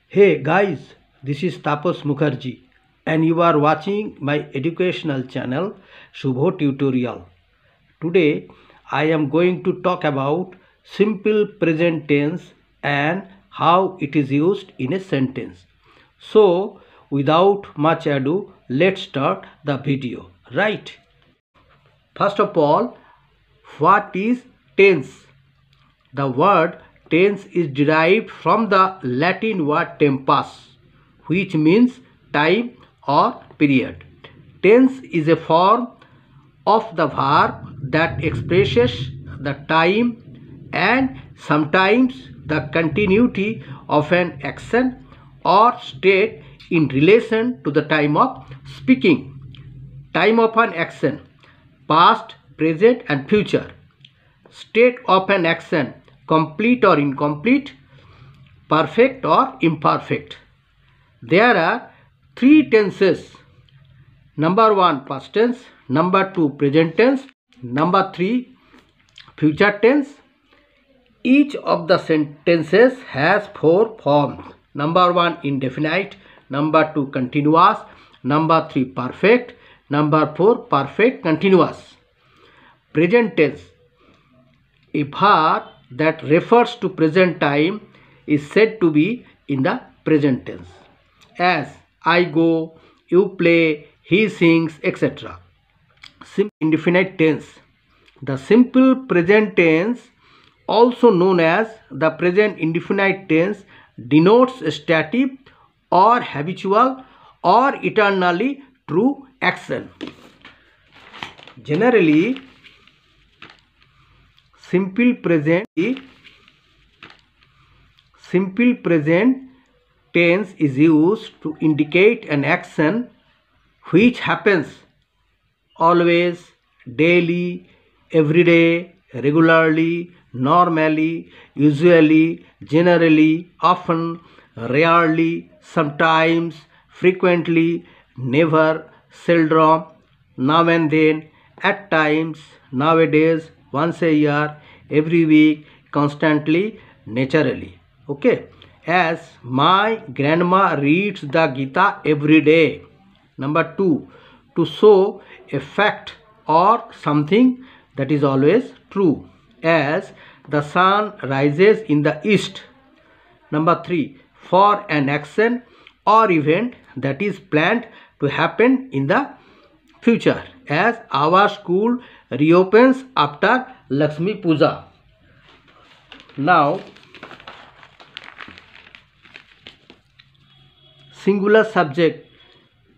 Hey guys, this is Tapas Mukherjee and you are watching my educational channel Shubho Tutorial. Today I am going to talk about simple present tense and how it is used in a sentence. So without much ado, let's start the video, right? First of all, what is tense? The word tense is derived from the Latin word tempus, which means time or period. Tense is a form of the verb that expresses the time and sometimes the continuity of an action or state in relation to the time of speaking. Time of an action, past, present and future. State of an action, complete or incomplete, perfect or imperfect. There are three tenses. Number 1 past tense, number 2 present tense, number 3 future tense. Each of the sentences has four forms. Number 1 indefinite, number 2 continuous, number 3 perfect, number 4 perfect continuous. Present tense. A verb that refers to present time is said to be in the present tense, as I go, you play, he sings, etc. Simple indefinite tense. The simple present tense, also known as the present indefinite tense, denotes a static or habitual or eternally true action. Generally, simple present tense is used to indicate an action which happens always, daily, every day, regularly, normally, usually, generally, often, rarely, sometimes, frequently, never, seldom, now and then, at times, nowadays, once a year, every week, constantly, naturally. Okay, as my grandma reads the Gita every day. Number 2, to show a fact or something that is always true, as the sun rises in the east. Number 3, for an action or event that is planned to happen in the future, as our school reopens after Lakshmi Puja. Now, singular subject,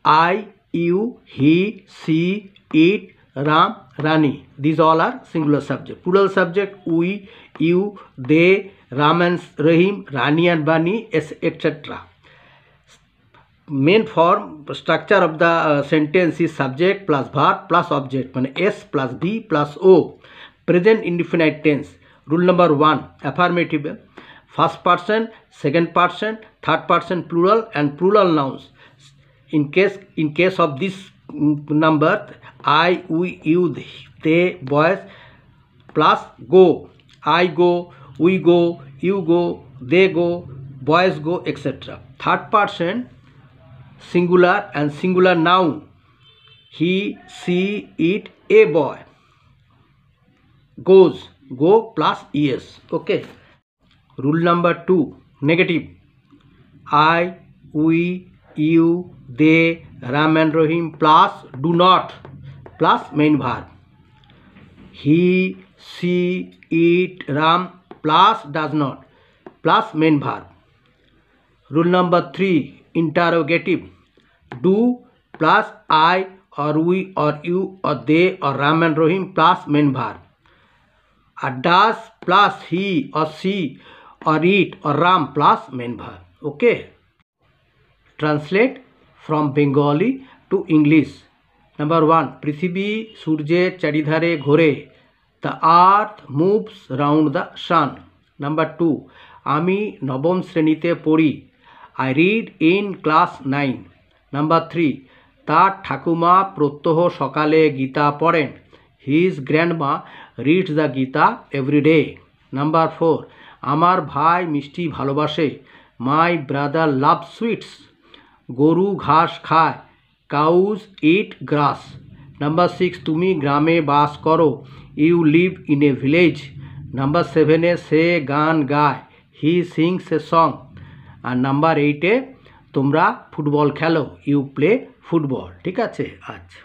I, you, he, she, it, Ram, Rani. These all are singular subject. Plural subject, we, you, they, Ram and Rahim, Rani and Bani, etc. Main form structure of the sentence is subject plus verb plus object, S plus B plus O. Present indefinite tense. Rule number 1, affirmative. First person, second person, third person plural and plural nouns. In case of this number, I, we, you, they, boys plus go. I go, we go, you go, they go, boys go, etc. Third person, singular and singular noun, he, she, it, a boy, goes, go plus es. Okay. Rule number 2, negative. I, we, you, they, Ram and Rahim plus do not plus main verb. He, she, it, Ram plus does not plus main verb. Rule number 3, interrogative. Do plus I or we or you or they or Ram and Rahim plus main verb. Does plus he or she or it or Ram plus main verb. Okay. Translate from Bengali to English. Number 1, Prithibi Surje Charidhare Ghore. The earth moves round the sun. Number 2, Ami Nobom Shrenite Pori. I read in class 9. Number 3, Tar Thakuma Prottoho Sokale Gita Poren. His grandma reads the Gita every day. Number 4, Amar Bhai Mishti Bhalobashe. My brother love sweets. গরু ঘাস খায়, cows ইট গ্রাস। Number 6, তুমি গ্রামে বাস করো, you live in a village. Number 7-এ সে গান গায়, হি সিংস এ সং। আর নাম্বার 8-এ তোমরা ফুটবল খেলো, ইউ প্লে ফুটবল। ঠিক আছে, আচ্ছা।